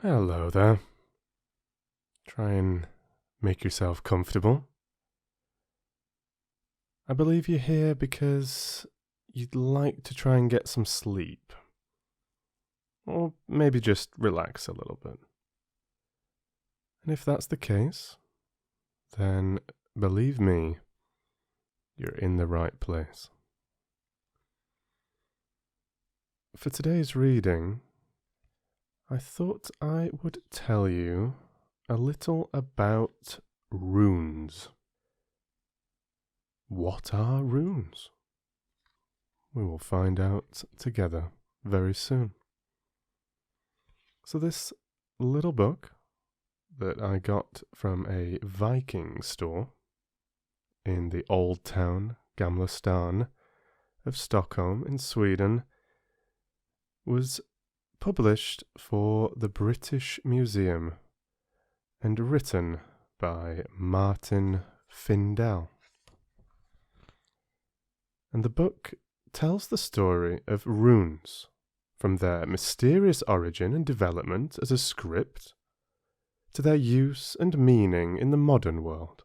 Hello there. Try and make yourself comfortable. I believe you're here because you'd like to try and get some sleep. Or maybe just relax a little bit. And if that's the case, then believe me, you're in the right place. For today's reading, I thought I would tell you a little about runes. What are runes? We will find out together very soon. So this little book that I got from a Viking store in the old town Gamla stan of Stockholm in Sweden was published for the British Museum and written by Martin Findell. And the book tells the story of runes, from their mysterious origin and development as a script to their use and meaning in the modern world.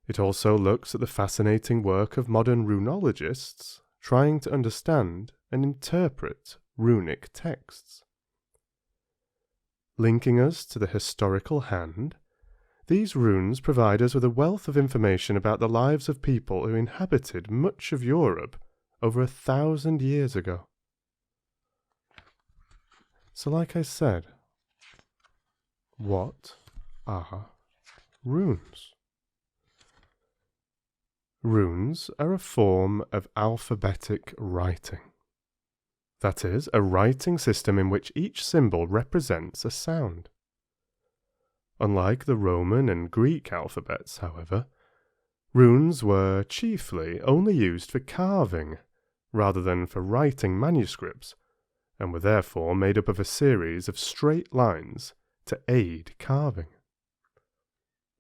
It also looks at the fascinating work of modern runologists trying to understand and interpret runic texts. Linking us to the historical hand, these runes provide us with a wealth of information about the lives of people who inhabited much of Europe over 1,000 years ago. So like I said, what are runes? Runes are a form of alphabetic writing. That is, a writing system in which each symbol represents a sound. Unlike the Roman and Greek alphabets, however, runes were chiefly only used for carving rather than for writing manuscripts, and were therefore made up of a series of straight lines to aid carving.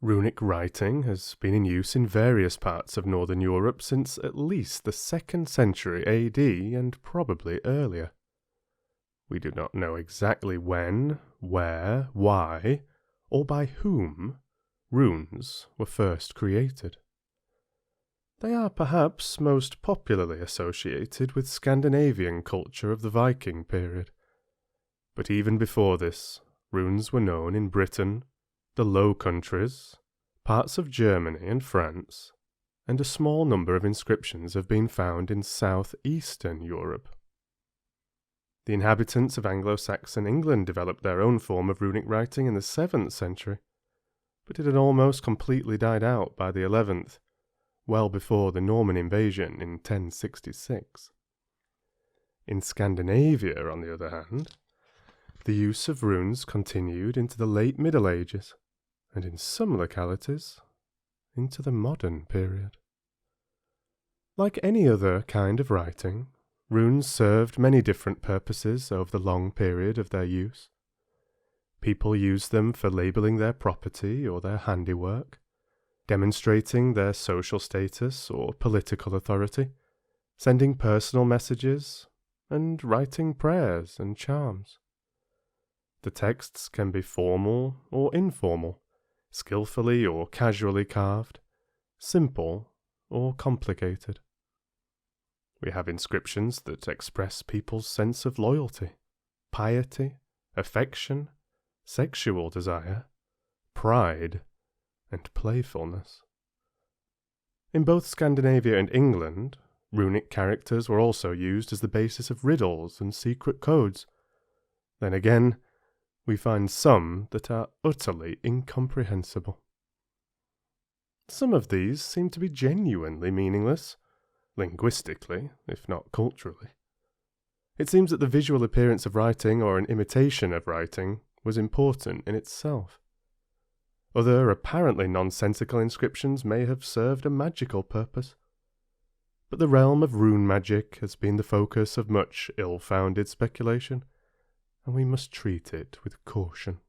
Runic writing has been in use in various parts of Northern Europe since at least the 2nd century AD and probably earlier. We do not know exactly when, where, why, or by whom runes were first created. They are perhaps most popularly associated with Scandinavian culture of the Viking period. But even before this, runes were known in Britain, the Low Countries, parts of Germany and France, and a small number of inscriptions have been found in southeastern Europe. The inhabitants of Anglo-Saxon England developed their own form of runic writing in the 7th century, but it had almost completely died out by the 11th, well before the Norman invasion in 1066. In Scandinavia, on the other hand, the use of runes continued into the late Middle Ages, and in some localities, into the modern period. Like any other kind of writing, runes served many different purposes over the long period of their use. People used them for labelling their property or their handiwork, demonstrating their social status or political authority, sending personal messages, and writing prayers and charms. The texts can be formal or informal, skillfully or casually carved, simple or complicated. We have inscriptions that express people's sense of loyalty, piety, affection, sexual desire, pride, and playfulness. In both Scandinavia and England, runic characters were also used as the basis of riddles and secret codes. Then again, we find some that are utterly incomprehensible. Some of these seem to be genuinely meaningless, linguistically, if not culturally. It seems that the visual appearance of writing or an imitation of writing was important in itself. Other apparently nonsensical inscriptions may have served a magical purpose. But the realm of rune magic has been the focus of much ill-founded speculation, and we must treat it with caution.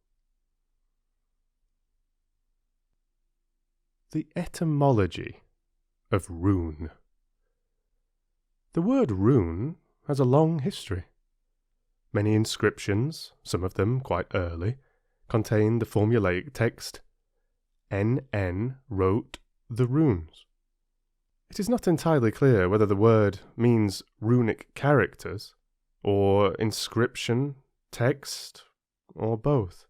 The etymology of rune. The word rune has a long history. Many inscriptions, some of them quite early, contain the formulaic text, NN wrote the runes. It is not entirely clear whether the word means runic characters, or inscription, text, or both.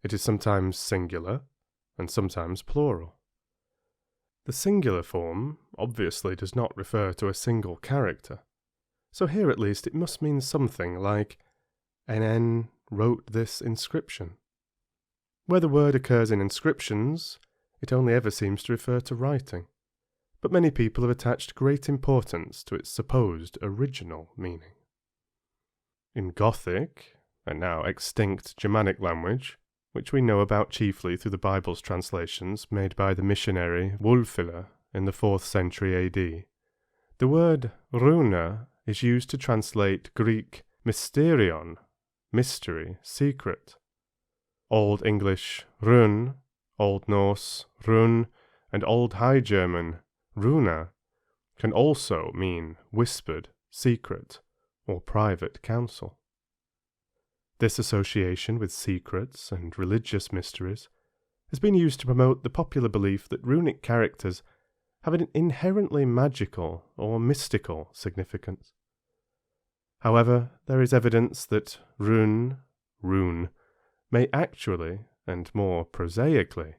It is sometimes singular, and sometimes plural. The singular form obviously does not refer to a single character, so here at least it must mean something like NN wrote this inscription. Where the word occurs in inscriptions, it only ever seems to refer to writing, but many people have attached great importance to its supposed original meaning. In Gothic, a now extinct Germanic language, which we know about chiefly through the Bible's translations made by the missionary Wulfila in the 4th century AD, the word runa is used to translate Greek mysterion, mystery, secret. Old English run, Old Norse run, and Old High German runa can also mean whispered, secret, or private counsel. This association with secrets and religious mysteries has been used to promote the popular belief that runic characters have an inherently magical or mystical significance. However, there is evidence that rune may actually, and more prosaically,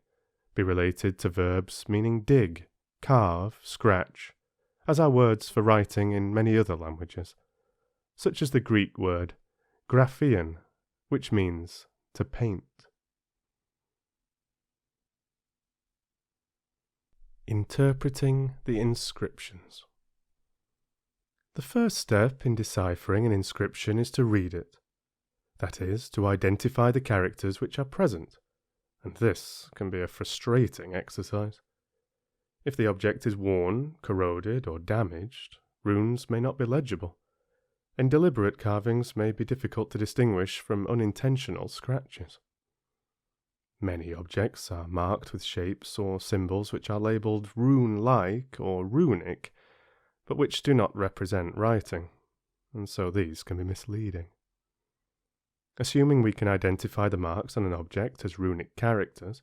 be related to verbs meaning dig, carve, scratch, as are words for writing in many other languages, such as the Greek word graphein, which means to paint. Interpreting the inscriptions. The first step in deciphering an inscription is to read it, that is, to identify the characters which are present, and this can be a frustrating exercise. If the object is worn, corroded, or damaged, runes may not be legible, and deliberate carvings may be difficult to distinguish from unintentional scratches. Many objects are marked with shapes or symbols which are labelled rune-like or runic, but which do not represent writing, and so these can be misleading. Assuming we can identify the marks on an object as runic characters,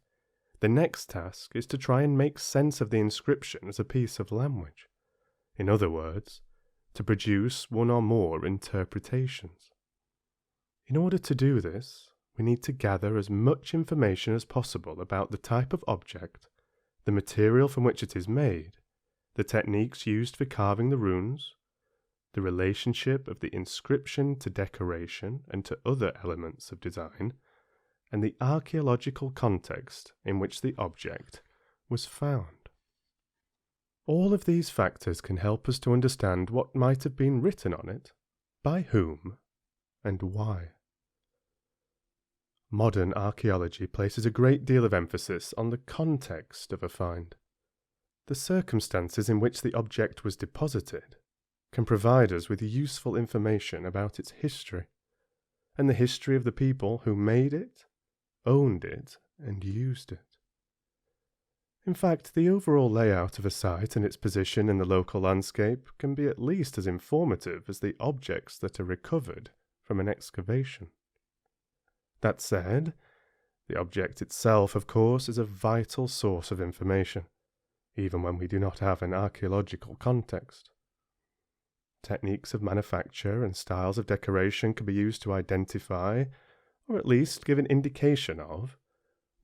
the next task is to try and make sense of the inscription as a piece of language. In other words, to produce one or more interpretations. In order to do this, we need to gather as much information as possible about the type of object, the material from which it is made, the techniques used for carving the runes, the relationship of the inscription to decoration and to other elements of design, and the archaeological context in which the object was found. All of these factors can help us to understand what might have been written on it, by whom, and why. Modern archaeology places a great deal of emphasis on the context of a find. The circumstances in which the object was deposited can provide us with useful information about its history, and the history of the people who made it, owned it, and used it. In fact, the overall layout of a site and its position in the local landscape can be at least as informative as the objects that are recovered from an excavation. That said, the object itself, of course, is a vital source of information, even when we do not have an archaeological context. Techniques of manufacture and styles of decoration can be used to identify, or at least give an indication of,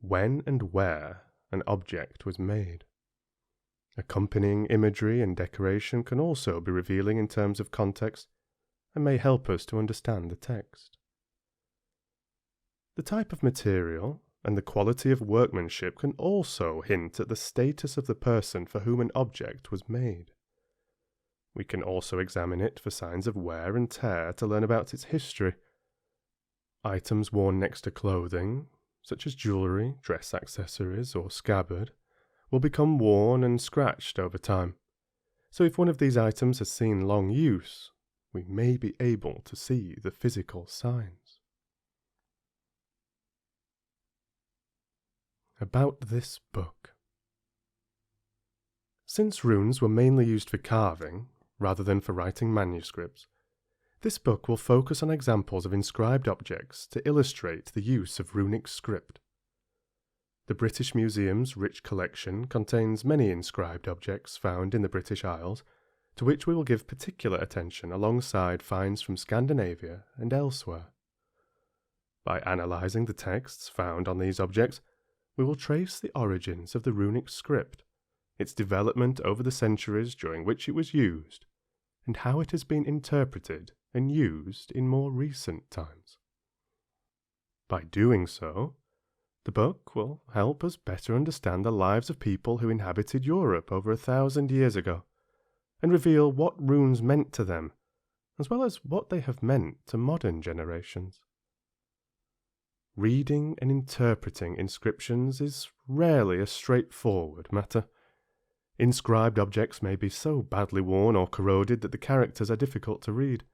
when and where an object was made. Accompanying imagery and decoration can also be revealing in terms of context and may help us to understand the text. The type of material and the quality of workmanship can also hint at the status of the person for whom an object was made. We can also examine it for signs of wear and tear to learn about its history. Items worn next to clothing, such as jewellery, dress accessories, or scabbard, will become worn and scratched over time. So if one of these items has seen long use, we may be able to see the physical signs. About this book. Since runes were mainly used for carving, rather than for writing manuscripts, This book will focus on examples of inscribed objects to illustrate the use of runic script. The British Museum's rich collection contains many inscribed objects found in the British Isles, to which we will give particular attention alongside finds from Scandinavia and elsewhere. By analysing the texts found on these objects, we will trace the origins of the runic script, its development over the centuries during which it was used, and how it has been interpreted and used in more recent times. By doing so, the book will help us better understand the lives of people who inhabited Europe over 1,000 years ago, and reveal what runes meant to them, as well as what they have meant to modern generations. Reading and interpreting inscriptions is rarely a straightforward matter. Inscribed objects may be so badly worn or corroded that the characters are difficult to read,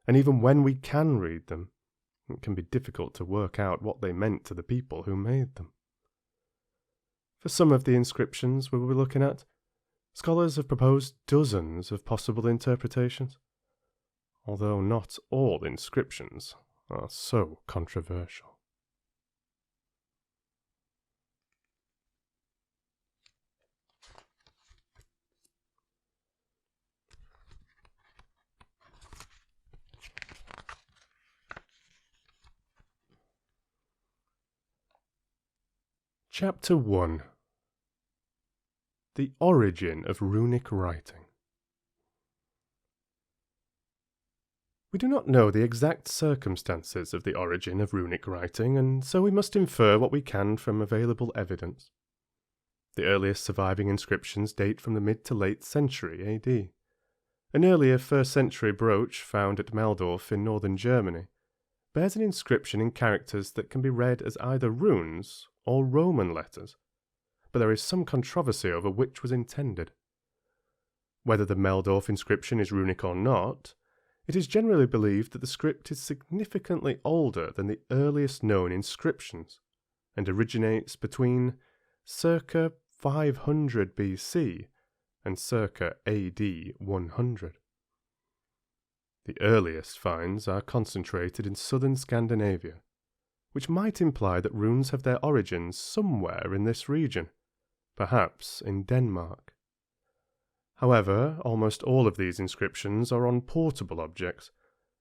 and even when we can read them, it can be difficult to work out what they meant to the people who made them. For some of the inscriptions we will be looking at, scholars have proposed dozens of possible interpretations, although not all inscriptions are so controversial. Chapter 1. The Origin of Runic Writing. We do not know the exact circumstances of the origin of runic writing, and so we must infer what we can from available evidence. The earliest surviving inscriptions date from the mid to late century AD. An earlier 1st century brooch found at Meldorf in northern Germany bears an inscription in characters that can be read as either runes or Roman letters, but there is some controversy over which was intended. Whether the Meldorf inscription is runic or not, it is generally believed that the script is significantly older than the earliest known inscriptions, and originates between circa 500 BC and circa AD 100. The earliest finds are concentrated in southern Scandinavia, which might imply that runes have their origins somewhere in this region, perhaps in Denmark. However, almost all of these inscriptions are on portable objects,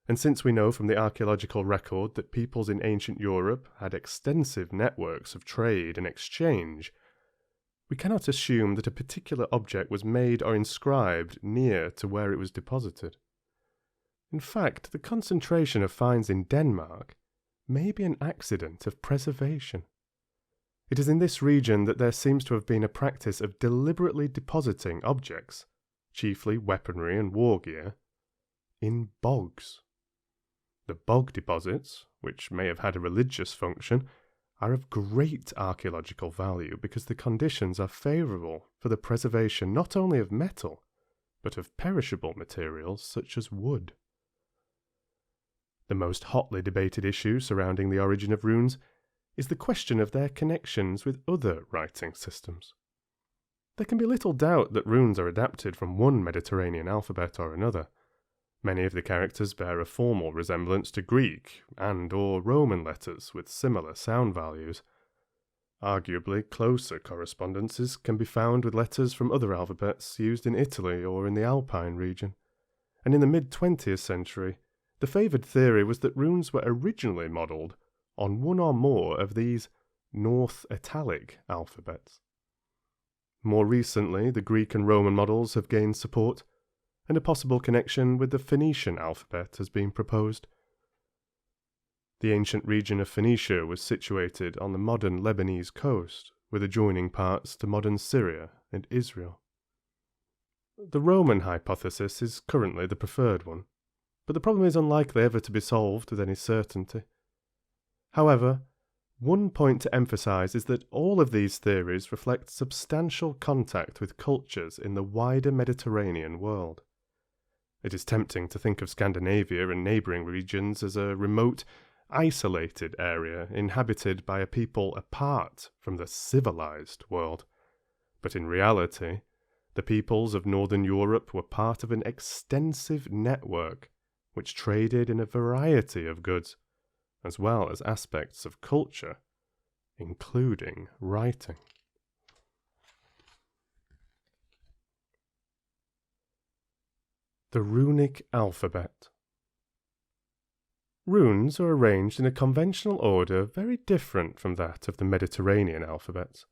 and since we know from the archaeological record that peoples in ancient Europe had extensive networks of trade and exchange, we cannot assume that a particular object was made or inscribed near to where it was deposited. In fact, the concentration of finds in Denmark may be an accident of preservation. It is in this region that there seems to have been a practice of deliberately depositing objects, chiefly weaponry and war gear, in bogs. The bog deposits, which may have had a religious function, are of great archaeological value because the conditions are favourable for the preservation not only of metal, but of perishable materials such as wood. The most hotly debated issue surrounding the origin of runes is the question of their connections with other writing systems. There can be little doubt that runes are adapted from one Mediterranean alphabet or another. Many of the characters bear a formal resemblance to Greek and or Roman letters with similar sound values. Arguably, closer correspondences can be found with letters from other alphabets used in Italy or in the Alpine region. And in the mid-20th century, the favoured theory was that runes were originally modelled on one or more of these North Italic alphabets. More recently, the Greek and Roman models have gained support, and a possible connection with the Phoenician alphabet has been proposed. The ancient region of Phoenicia was situated on the modern Lebanese coast, with adjoining parts to modern Syria and Israel. The Roman hypothesis is currently the preferred one, but the problem is unlikely ever to be solved with any certainty. However, one point to emphasize is that all of these theories reflect substantial contact with cultures in the wider Mediterranean world. It is tempting to think of Scandinavia and neighbouring regions as a remote, isolated area inhabited by a people apart from the civilized world. But in reality, the peoples of Northern Europe were part of an extensive network which traded in a variety of goods, as well as aspects of culture, including writing. The Runic Alphabet. Runes are arranged in a conventional order very different from that of the Mediterranean alphabets,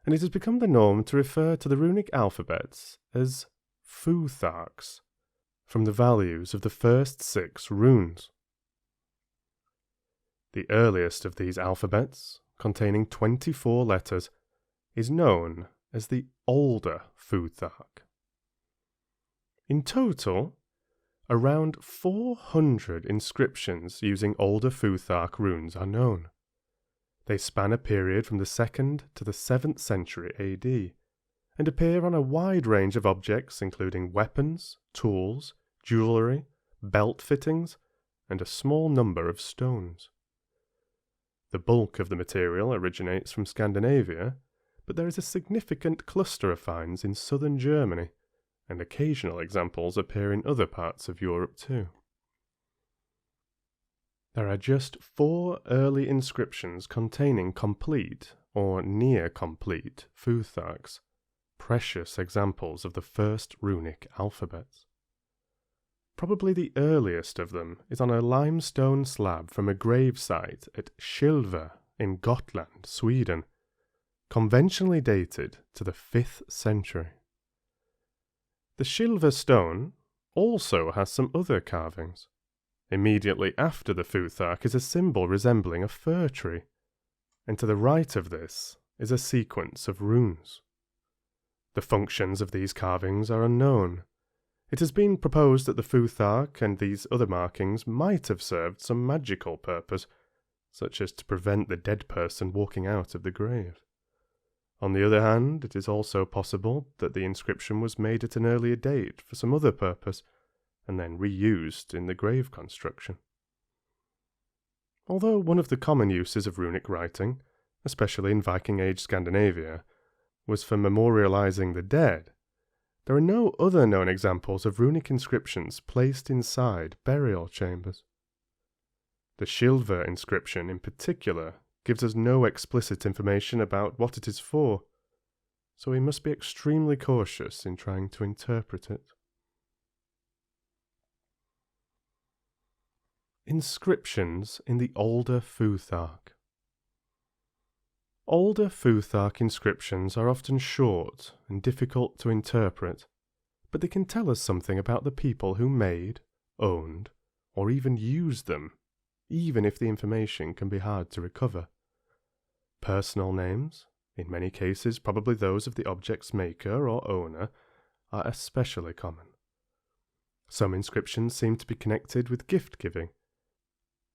and it has become the norm to refer to the runic alphabets as Futharks, from the values of the first 6 runes. The earliest of these alphabets, containing 24 letters, is known as the Older Futhark. In total, around 400 inscriptions using Older Futhark runes are known. They span a period from the 2nd to the 7th century AD, and appear on a wide range of objects including weapons, tools, jewellery, belt fittings, and a small number of stones. The bulk of the material originates from Scandinavia, but there is a significant cluster of finds in southern Germany, and occasional examples appear in other parts of Europe too. There are just 4 early inscriptions containing complete or near-complete Futharks, precious examples of the first runic alphabets. Probably the earliest of them is on a limestone slab from a grave site at Skilve in Gotland, Sweden, conventionally dated to the 5th century. The Skilve stone also has some other carvings. Immediately after the Futhark is a symbol resembling a fir tree, and to the right of this is a sequence of runes. The functions of these carvings are unknown. It has been proposed that the Futhark and these other markings might have served some magical purpose, such as to prevent the dead person walking out of the grave. On the other hand, it is also possible that the inscription was made at an earlier date for some other purpose, and then reused in the grave construction. Although one of the common uses of runic writing, especially in Viking Age Scandinavia, was for memorializing the dead, there are no other known examples of runic inscriptions placed inside burial chambers. The Skilve inscription in particular gives us no explicit information about what it is for, so we must be extremely cautious in trying to interpret it. Inscriptions in the Older Futhark. Older Futhark inscriptions are often short and difficult to interpret, but they can tell us something about the people who made, owned, or even used them, even if the information can be hard to recover. Personal names, in many cases probably those of the object's maker or owner, are especially common. Some inscriptions seem to be connected with gift-giving.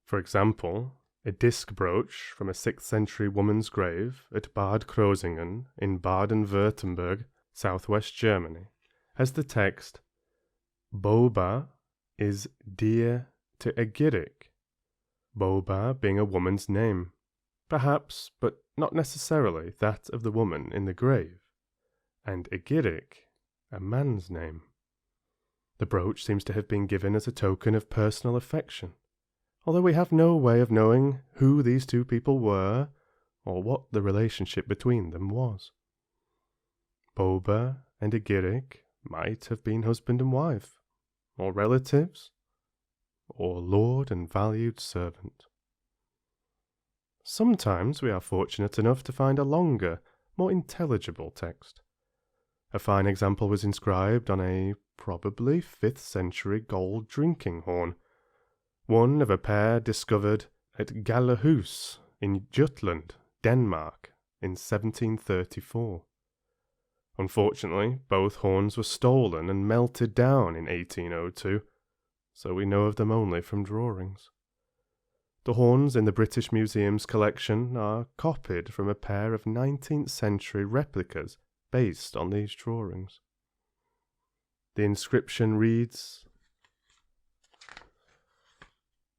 For example, a disc brooch from a 6th century woman's grave at Bad Krozingen in Baden-Württemberg, southwest Germany, has the text, Boba is dear to Egirik, Boba being a woman's name, perhaps, but not necessarily, that of the woman in the grave, and Egirik, a man's name. The brooch seems to have been given as a token of personal affection, although we have no way of knowing who these two people were, or what the relationship between them was. Boba and Egirik might have been husband and wife, or relatives, or lord and valued servant. Sometimes we are fortunate enough to find a longer, more intelligible text. A fine example was inscribed on a probably 5th century gold drinking horn, one of a pair discovered at Gallehus in Jutland, Denmark, in 1734. Unfortunately, both horns were stolen and melted down in 1802, so we know of them only from drawings. The horns in the British Museum's collection are copied from a pair of 19th century replicas based on these drawings. The inscription reads,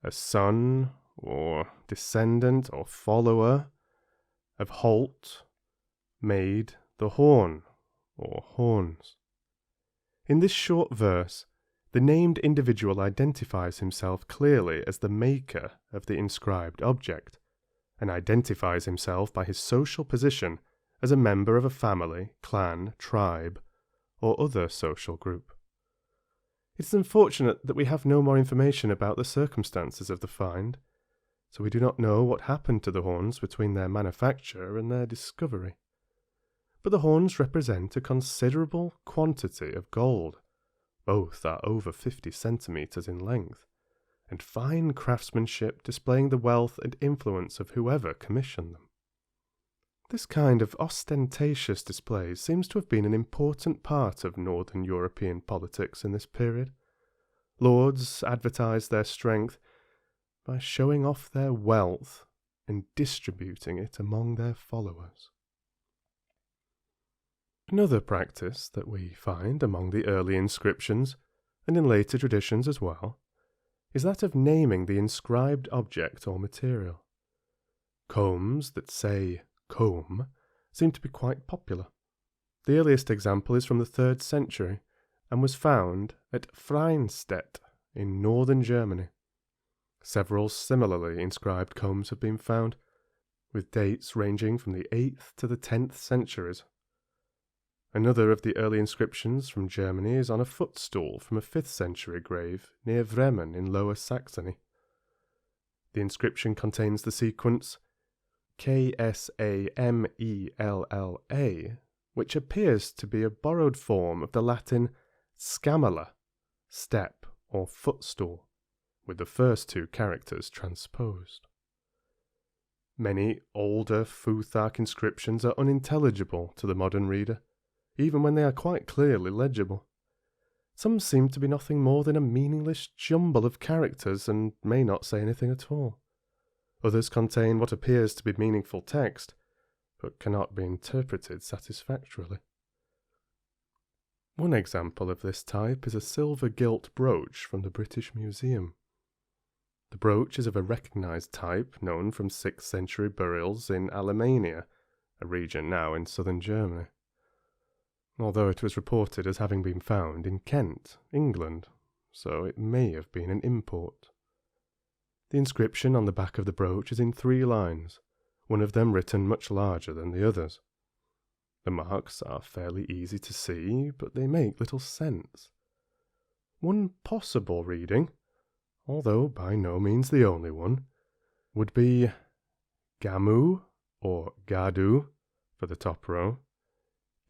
a son or descendant or follower of Holt made the horn or horns. In this short verse, The named individual identifies himself clearly as the maker of the inscribed object, and identifies himself by his social position as a member of a family, clan, tribe, or other social group. It is unfortunate that we have no more information about the circumstances of the find, so we do not know what happened to the horns between their manufacture and their discovery. But the horns represent a considerable quantity of gold. Both are over 50 centimetres in length, and fine craftsmanship displaying the wealth and influence of whoever commissioned them. This kind of ostentatious display seems to have been an important part of Northern European politics in this period. Lords advertised their strength by showing off their wealth and distributing it among their followers. Another practice that we find among the early inscriptions, and in later traditions as well, is that of naming the inscribed object or material. Combs that say comb seem to be quite popular. The earliest example is from the 3rd century and was found at Freinstedt in northern Germany. Several similarly inscribed combs have been found, with dates ranging from the 8th to the 10th centuries. Another of the early inscriptions from Germany is on a footstool from a 5th century grave near Bremen in Lower Saxony. The inscription contains the sequence KSAMELLA, which appears to be a borrowed form of the Latin scamella, step or footstool, with the first 2 characters transposed. Many older Futhark inscriptions are unintelligible to the modern reader, even when they are quite clearly legible. Some seem to be nothing more than a meaningless jumble of characters and may not say anything at all. Others contain what appears to be meaningful text, but cannot be interpreted satisfactorily. One example of this type is a silver gilt brooch from the British Museum. The brooch is of a recognised type known from 6th century burials in Alemannia, a region now in southern Germany, although it was reported as having been found in Kent, England, so it may have been an import. The inscription on the back of the brooch is in 3 lines, one of them written much larger than the others. The marks are fairly easy to see, but they make little sense. One possible reading, although by no means the only one, would be Gamu or Gadu for the top row,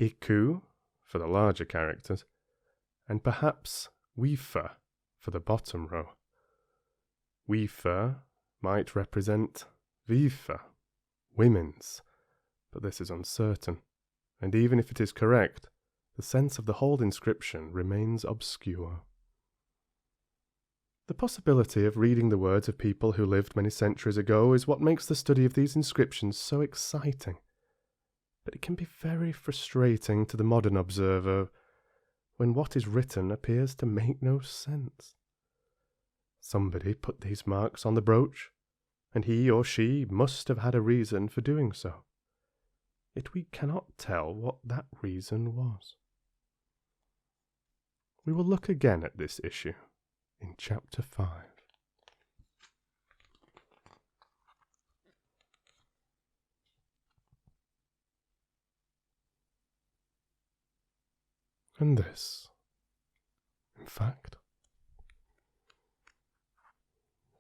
Iku for the larger characters, and perhaps Wifa for the bottom row. Wifa might represent Vifa, women's, but this is uncertain, and even if it is correct, the sense of the whole inscription remains obscure. The possibility of reading the words of people who lived many centuries ago is what makes the study of these inscriptions so exciting. But it can be very frustrating to the modern observer when what is written appears to make no sense. Somebody put these marks on the brooch, and he or she must have had a reason for doing so. Yet we cannot tell what that reason was. We will look again at this issue in Chapter 5. And this, in fact,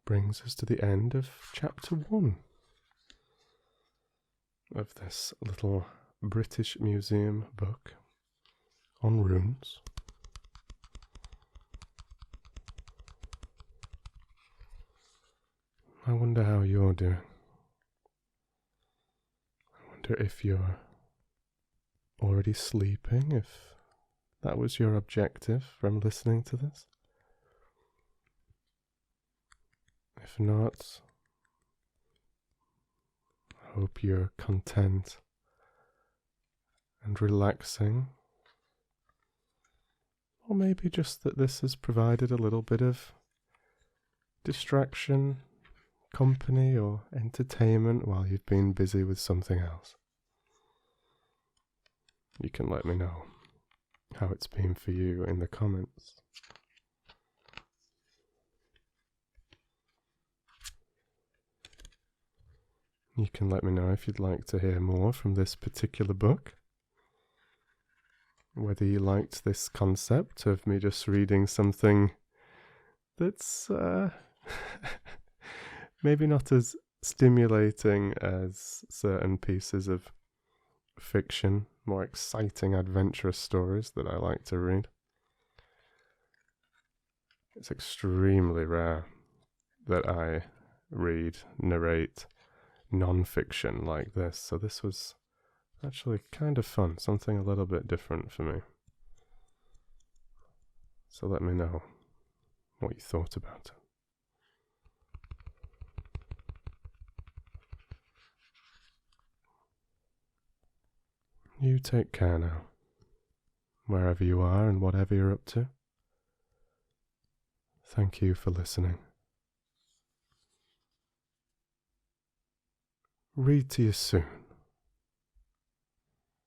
brings us to the end of Chapter 1 of this little British Museum book on runes. I wonder how you're doing. I wonder if you're already sleeping, if that was your objective from listening to this. If not, I hope you're content and relaxing. Or maybe just that this has provided a little bit of distraction, company, or entertainment while you've been busy with something else. You can let me know how it's been for you in the comments. You can let me know if you'd like to hear more from this particular book. Whether you liked this concept of me just reading something that's maybe not as stimulating as certain pieces of fiction, more exciting, adventurous stories that I like to read. It's extremely rare that I read, narrate non-fiction like this, so this was actually kind of fun, something a little bit different for me. So let me know what you thought about it. You take care now, wherever you are and whatever you're up to. Thank you for listening. Read to you soon.